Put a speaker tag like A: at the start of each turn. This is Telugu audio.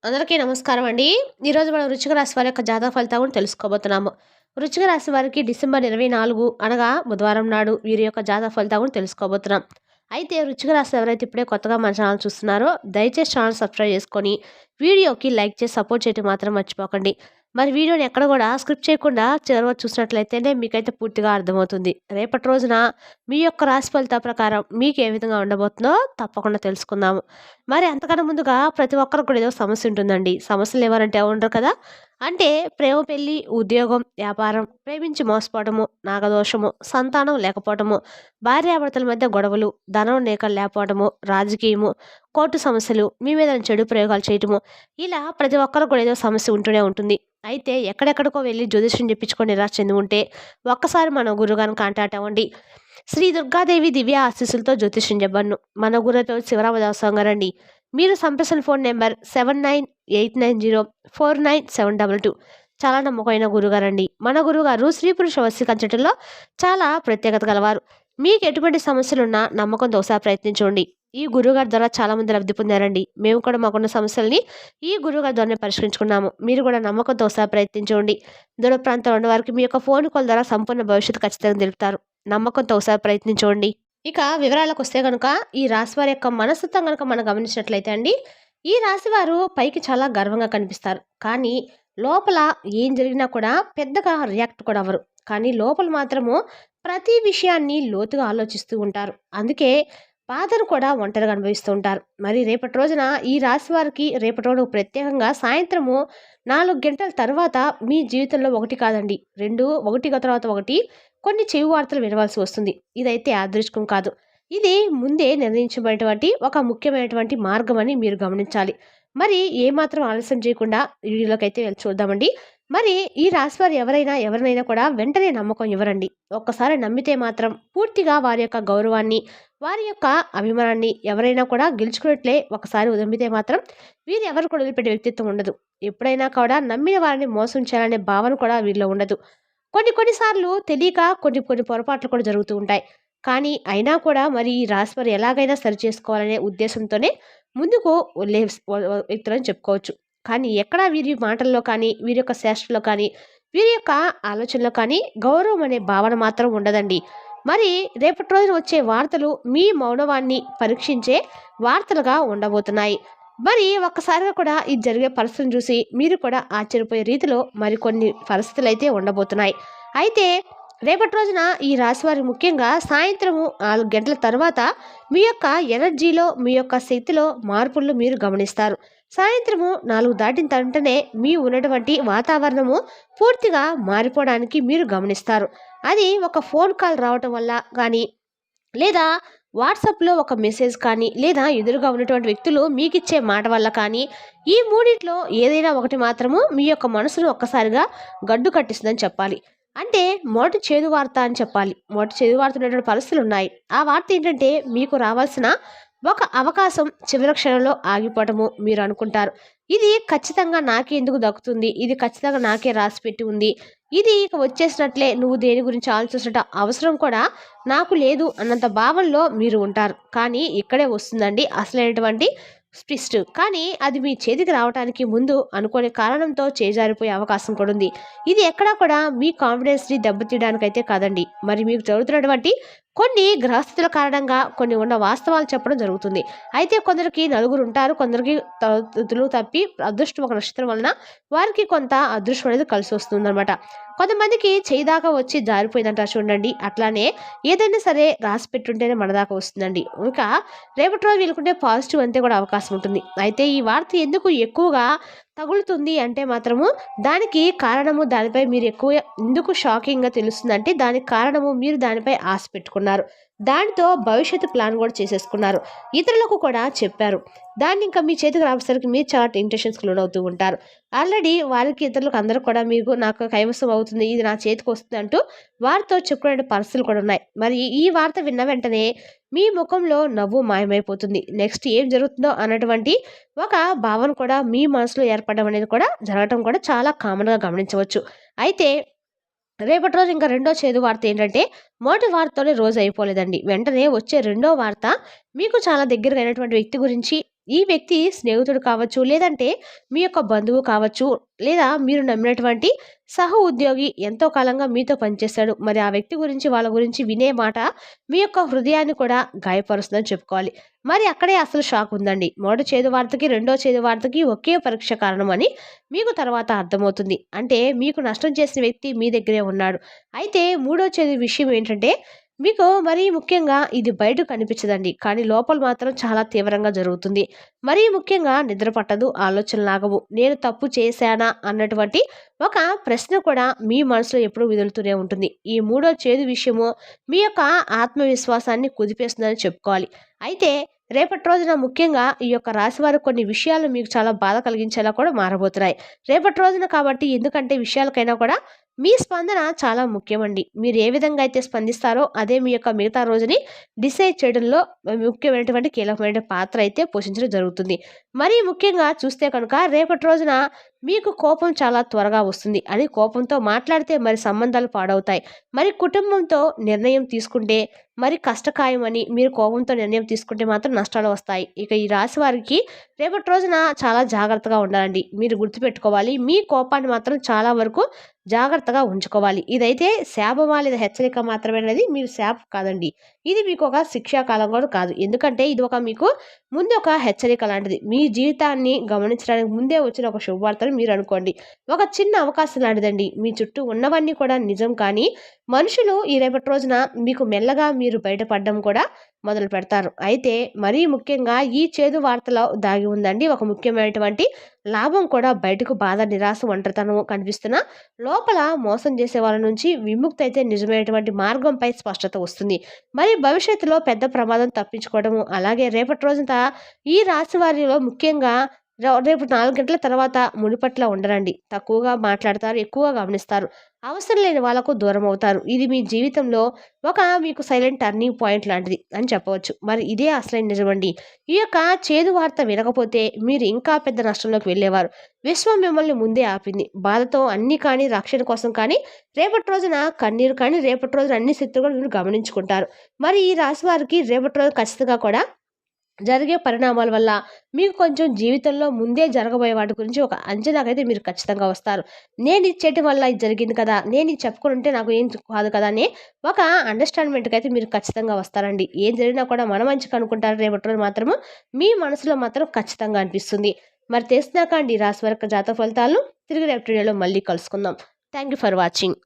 A: అందరికీ నమస్కారం అండి. ఈరోజు మనం వృశ్చిక రాశి వారి యొక్క జాతక ఫలితాలను తెలుసుకోబోతున్నాము. వృశ్చిక రాశి వారికి డిసెంబర్ 24 అనగా బుధవారం నాడు వీరి యొక్క జాతక ఫలితాలను తెలుసుకోబోతున్నాం. అయితే వృశ్చిక రాశి ఎవరైతే ఇప్పుడే కొత్తగా మన ఛానల్ చూస్తున్నారో దయచేసి ఛానల్ సబ్స్క్రైబ్ చేసుకొని వీడియోకి లైక్ చేసి సపోర్ట్ చేయడం మాత్రం మర్చిపోకండి. మరి వీడియోని ఎక్కడ కూడా స్క్రిప్ట్ చేయకుండా చివరి వరకు చూసినట్లయితేనే మీకైతే పూర్తిగా అర్థమవుతుంది. రేపటి రోజున మీ యొక్క రాశి ఫలితాల ప్రకారం మీకు ఏ విధంగా ఉండబోతుందో తప్పకుండా తెలుసుకుందాము. మరి అంతకన్నా ముందుగా ప్రతి ఒక్కరికి కూడా ఏదో సమస్య ఉంటుందండి. సమస్యలు ఎవరంటే ఉండరు కదా! అంటే ప్రేమ పెళ్లి, ఉద్యోగం, వ్యాపారం, ప్రేమించి మోసపోవడము, నాగదోషము, సంతానం లేకపోవటము, భార్యాభర్తల మధ్య గొడవలు, ధనం లేకపోవడము, రాజకీయము, కోర్టు సమస్యలు, మీ మీద చెడు ప్రయోగాలు చేయటము, ఇలా ప్రతి ఒక్కరికి కూడా ఏదో సమస్య ఉంటూనే ఉంటుంది. అయితే ఎక్కడెక్కడికో వెళ్ళి జ్యోతిష్యం చెప్పించుకొని నిరాశ చెంది ఉంటే ఒక్కసారి మన గురుగారిని కాంటాక్ట్ అవ్వండి. శ్రీ దుర్గాదేవి దివ్య ఆశీస్సులతో జ్యోతిష్యం చెప్పను. మన గురుతో శివరామదాసం గారండి. మీరు సంప్రసన ఫోన్ నెంబర్ 7989049722. చాలా నమ్మకమైన గురుగారండి. మన గురుగారు స్త్రీ పురుష వశీ కంచటంలో చాలా ప్రత్యేకత గలవారు. మీకు ఎటువంటి సమస్యలున్నా నమ్మకంతో ఒకసారి ప్రయత్నించండి. ఈ గురుగారి ద్వారా చాలా మంది లబ్ధి పొందారండి. మేము కూడా మాకున్న సమస్యల్ని ఈ గురుగారి ద్వారానే పరిష్కరించుకున్నాము. మీరు కూడా నమ్మకంతో ఒకసారి ప్రయత్నించండి. దూర ప్రాంతంలో ఉన్న వారికి మీ యొక్క ఫోన్ కాల్ ద్వారా సంపూర్ణ భవిష్యత్తు ఖచ్చితంగా తెలుపుతారు. నమ్మకంతో ఒకసారి ప్రయత్నించండి. ఇక వివరాలకు వస్తే కనుక ఈ రాశి వారి యొక్క మనస్తత్వం కనుక మనం గమనించినట్లయితే అండి, ఈ రాశి వారు పైకి చాలా గర్వంగా కనిపిస్తారు. కానీ లోపల ఏం జరిగినా కూడా పెద్దగా రియాక్ట్ కూడా అవ్వరు. కానీ లోపల మాత్రము ప్రతి విషయాన్ని లోతుగా ఆలోచిస్తూ ఉంటారు. అందుకే బాధను కూడా ఒంటరిగా అనుభవిస్తూ ఉంటారు. మరి రేపటి రోజున ఈ రాశి వారికి రేపటి రోజు ప్రత్యేకంగా సాయంత్రము 4 గంటల తర్వాత మీ జీవితంలో ఒకటి కాదండి, 2 ఒకటి తర్వాత ఒకటి కొన్ని చెవి వార్తలు వినవలసి వస్తుంది. ఇదైతే యాదృచ్ఛికం కాదు. ఇది ముందే నిర్ణయించబడినటువంటి ఒక ముఖ్యమైనటువంటి మార్గం అని మీరు గమనించాలి. మరి ఏమాత్రం ఆలస్యం చేయకుండా వీడియోలోకైతే వెళ్ళి చూద్దామండి. మరి ఈ రాశివారు ఎవరినైనా కూడా వెంటనే నమ్మకం ఇవ్వరండి. ఒక్కసారి నమ్మితే మాత్రం పూర్తిగా వారి యొక్క గౌరవాన్ని, వారి యొక్క అభిమానాన్ని ఎవరైనా కూడా గెలుచుకున్నట్లే. ఒకసారి నమ్మితే మాత్రం వీరు ఎవరు కూడా వదిలిపెట్టే వ్యక్తిత్వం ఉండదు. ఎప్పుడైనా కూడా నమ్మిన వారిని మోసం చేయాలనే భావన కూడా వీరిలో ఉండదు. కొన్నిసార్లు తెలియక కొన్ని పొరపాట్లు కూడా జరుగుతూ ఉంటాయి. కానీ అయినా కూడా మరి ఈ రాశివారు ఎలాగైనా సరి చేసుకోవాలనే ఉద్దేశంతోనే ముందుకు వెళ్ళే వ్యక్తులని చెప్పుకోవచ్చు. కానీ ఎక్కడా వీరి మాటల్లో కానీ, వీరి యొక్క చేష్టల్లో కానీ, వీరి యొక్క ఆలోచనలో కానీ గౌరవం అనే భావన మాత్రం ఉండదండి. మరి రేపటి రోజున వచ్చే వార్తలు మీ మౌనవాన్ని పరీక్షించే వార్తలుగా ఉండబోతున్నాయి. మరి ఒక్కసారిగా కూడా ఇది జరిగే పరిస్థితిని చూసి మీరు కూడా ఆశ్చర్యపోయే రీతిలో మరికొన్ని పరిస్థితులు అయితే ఉండబోతున్నాయి. అయితే రేపటి రోజున ఈ రాశివారి ముఖ్యంగా సాయంత్రము 4 గంటల తర్వాత మీ యొక్క ఎనర్జీలో, మీ యొక్క శక్తిలో మార్పులు మీరు గమనిస్తారు. సాయంత్రము 4 దాటిన వెంటనే మీ ఉన్నటువంటి వాతావరణము పూర్తిగా మారిపోవడానికి మీరు గమనిస్తారు. అది ఒక ఫోన్ కాల్ రావటం వల్ల కానీ, లేదా వాట్సాప్లో ఒక మెసేజ్ కానీ, లేదా ఎదురుగా ఉన్నటువంటి వ్యక్తులు మీకిచ్చే మాట వల్ల కానీ, ఈ మూడిట్లో ఏదైనా ఒకటి మాత్రము మీ యొక్క మనసును ఒక్కసారిగా గడ్డు కట్టిస్తుందని చెప్పాలి. అంటే మొదటి చేదు వార్త అని చెప్పాలి. మొదటి చేదు వార్త ఉన్నటువంటి పరిస్థితులు ఉన్నాయి. ఆ వార్త ఏంటంటే మీకు రావాల్సిన ఒక అవకాశం చివరి క్షణంలో ఆగిపోవటము మీరు అనుకుంటారు. ఇది ఖచ్చితంగా నాకే ఎందుకు దక్కుతుంది, ఇది ఖచ్చితంగా నాకే రాసి పెట్టి ఉంది, ఇది ఇక వచ్చేసినట్లే, నువ్వు దేని గురించి ఆలోచించట అవసరం కూడా నాకు లేదు అన్నంత భావనలో మీరు ఉంటారు. కానీ ఇక్కడే వస్తుందండి అసలైనటువంటి ట్విస్ట్. కానీ అది మీ చేతికి రావడానికి ముందు అనుకోని కారణంతో చేజారిపోయే అవకాశం కూడా ఉంది. ఇది ఎక్కడా కూడా మీ కాన్ఫిడెన్స్ని దెబ్బతీయడానికైతే కాదండి. మరి మీకు జరుగుతున్నటువంటి కొన్ని గ్రహస్థితుల కారణంగా కొన్ని ఉన్న వాస్తవాలు చెప్పడం జరుగుతుంది. అయితే కొందరికి నలుగురు ఉంటారు, కొందరికి తలుతులు తప్పి అదృష్టం ఒక నక్షత్రం వలన వారికి కొంత అదృష్టం అనేది కలిసి వస్తుందన్నమాట. కొంతమందికి చేయి దాకా వచ్చి జారిపోయిందంటారు చూడండి. అట్లానే ఏదైనా సరే రాసి పెట్టుంటేనే మన దాకా వస్తుందండి. ఇంకా రేపటి రోజు వీళ్ళకుంటే పాజిటివ్ అంతే కూడా అవకాశం ఉంటుంది. అయితే ఈ వార్త ఎందుకు ఎక్కువగా తగులుతుంది అంటే మాత్రము దానికి కారణము, దానిపై మీరు ఎక్కువ ఎందుకు షాకింగ్గా తెలుస్తుందంటే దానికి కారణము మీరు దానిపై ఆశ పెట్టుకున్నారు. దానితో భవిష్యత్తు ప్లాన్ కూడా చేసేసుకున్నారు. ఇతరులకు కూడా చెప్పారు. దాన్ని ఇంకా మీ చేతికి రాసేసరికి మీరు చాలా టెన్షన్స్కి లోనవుతూ ఉంటారు. ఆల్రెడీ వారికి ఇతరులకు అందరూ కూడా మీకు నాకు కైవసం అవుతుంది, ఇది నా చేతికి వస్తుంది అంటూ వారితో చెప్పుకునే పరిస్థితులు కూడా ఉన్నాయి. మరి ఈ వార్త విన్న వెంటనే మీ ముఖంలో నవ్వు మాయమైపోతుంది. నెక్స్ట్ ఏం జరుగుతుందో అన్నటువంటి ఒక భావన కూడా మీ మనసులో ఏర్పడడం అనేది కూడా జరగటం కూడా చాలా కామన్గా గమనించవచ్చు. అయితే రేపటి రోజు ఇంకా రెండో చేదు వార్త ఏంటంటే మొదటి వార్తతోనే రోజు అయిపోలేదండి. వెంటనే వచ్చే రెండో వార్త మీకు చాలా దగ్గరగా అయినటువంటి వ్యక్తి గురించి, ఈ వ్యక్తి స్నేహితుడు కావచ్చు, లేదంటే మీ యొక్క బంధువు కావచ్చు, లేదా మీరు నమ్మినటువంటి సహ ఉద్యోగి ఎంతో కాలంగా మీతో పనిచేస్తాడు. మరి ఆ వ్యక్తి గురించి, వాళ్ళ గురించి వినే మాట మీ యొక్క హృదయాన్ని కూడా గాయపరుస్తుందని చెప్పుకోవాలి. మరి అక్కడే అసలు షాక్ ఉందండి. మొదటి చేదు వార్తకి, రెండో చేదు వార్తకి ఒకే పరీక్ష కారణమని మీకు తర్వాత అర్థమవుతుంది. అంటే మీకు నష్టం చేసిన వ్యక్తి మీ దగ్గరే ఉన్నాడు. అయితే మూడో చేదు విషయం ఏంటంటే, మీకు మరీ ముఖ్యంగా ఇది బయటకు కనిపించదండి. కానీ లోపల మాత్రం చాలా తీవ్రంగా జరుగుతుంది. మరీ ముఖ్యంగా నిద్ర పట్టదు, ఆలోచనలాగవు. నేను తప్పు చేశానా అన్నటువంటి ఒక ప్రశ్న కూడా మీ మనసులో ఎప్పుడూ మెదులుతూనే ఉంటుంది. ఈ మూడో చేదు విషయము మీ యొక్క ఆత్మవిశ్వాసాన్ని కుదిపేస్తుందని చెప్పుకోవాలి. అయితే రేపటి రోజున ముఖ్యంగా ఈ యొక్క రాశివారు కొన్ని విషయాలు మీకు చాలా బాధ కలిగించేలా కూడా మారబోతున్నాయి. రేపటి రోజున కాబట్టి ఎందుకంటే విషయాలకైనా కూడా మీ స్పందన చాలా ముఖ్యమండి. మీరు ఏ విధంగా అయితే స్పందిస్తారో అదే మీ యొక్క మిగతా రోజుని డిసైడ్ చేయడంలో ముఖ్యమైనటువంటి కీలకమైన పాత్ర అయితే పోషించడం జరుగుతుంది. మరీ ముఖ్యంగా చూస్తే కనుక రేపటి రోజున మీకు కోపం చాలా త్వరగా వస్తుంది. అని కోపంతో మాట్లాడితే మరి సంబంధాలు పాడవుతాయి. మరి కుటుంబంతో నిర్ణయం తీసుకుంటే మరి కష్టకాయమని మీరు కోపంతో నిర్ణయం తీసుకుంటే మాత్రం నష్టాలు వస్తాయి. ఇక ఈ రాశి వారికి రేపటి రోజున చాలా జాగ్రత్తగా ఉండాలండి. మీరు గుర్తుపెట్టుకోవాలి. మీ కోపాన్ని మాత్రం చాలా వరకు జాగ్రత్తగా ఉంచుకోవాలి. ఇదైతే శాపమా లేదా హెచ్చరిక మాత్రమే అనేది మీరు శాపం కాదండి. ఇది మీకు ఒక శిక్షాకాలం కూడా కాదు. ఎందుకంటే ఇది ఒక మీకు ముందు ఒక హెచ్చరిక లాంటిది. మీ జీవితాన్ని గమనించడానికి ముందే వచ్చిన ఒక శుభవార్తని మీరు అనుకోండి. ఒక చిన్న అవకాశం లాంటిదండి. మీ చుట్టూ ఉన్నవన్నీ కూడా నిజం, కానీ మనుషులు ఈ రేపటి రోజున మీకు మెల్లగా మీరు బయటపడడం కూడా మొదలు పెడతారు. అయితే మరీ ముఖ్యంగా ఈ చేదు వార్తలో దాగి ఉందండి ఒక ముఖ్యమైనటువంటి లాభం కూడా. బయటకు బాధ, నిరాశ, ఒంటరితనం కనిపిస్తున్న లోపల మోసం చేసే వాళ్ళ నుంచి విముక్తి అయితే నిజమైనటువంటి మార్గంపై స్పష్టత వస్తుంది. మరి భవిష్యత్తులో పెద్ద ప్రమాదం తప్పించుకోవడము, అలాగే రేపటి రోజున ఈ రాశి వారిలో ముఖ్యంగా రేపు 4 గంటల తర్వాత మునుపట్ల ఉండరండి. తక్కువగా మాట్లాడతారు, ఎక్కువగా గమనిస్తారు. అవసరం లేని వాళ్ళకు దూరం అవుతారు. ఇది మీ జీవితంలో ఒక మీకు సైలెంట్ టర్నింగ్ పాయింట్ లాంటిది అని చెప్పవచ్చు. మరి ఇదే అసలైన నిజమండి. ఈ యొక్క చేదు వార్త వినకపోతే మీరు ఇంకా పెద్ద నష్టంలోకి వెళ్ళేవారు. విశ్వం మిమ్మల్ని ముందే ఆపింది. బాధతో అన్ని కానీ రక్షణ కోసం కానీ రేపటి రోజున కన్నీరు కానీ రేపటి రోజున అన్ని శక్తులు కూడా మీరు గమనించుకుంటారు. మరి ఈ రాశి వారికి రేపటి రోజు ఖచ్చితంగా కూడా జరిగే పరిణామాల వల్ల మీకు కొంచెం జీవితంలో ముందే జరగబోయే వాటి గురించి ఒక అంచనాకైతే మీరు ఖచ్చితంగా వస్తారు. నేను ఇది చేయటం వల్ల ఇది జరిగింది కదా, నేను ఇది చెప్పుకొని ఉంటే నాకు ఏం కాదు కదా అని ఒక అండర్స్టాండ్మెంట్కి అయితే మీరు ఖచ్చితంగా వస్తారండి. ఏం జరిగినా కూడా మన మంచికి అనుకుంటారు రేపటి రోజు మాత్రము మీ మనసులో మాత్రం ఖచ్చితంగా అనిపిస్తుంది. మరి తెలిసినాక అండి రాశి వారి జాతక ఫలితాలను తిరిగి రేపటి వీడియోలో మళ్ళీ కలుసుకుందాం. Thank you for watching.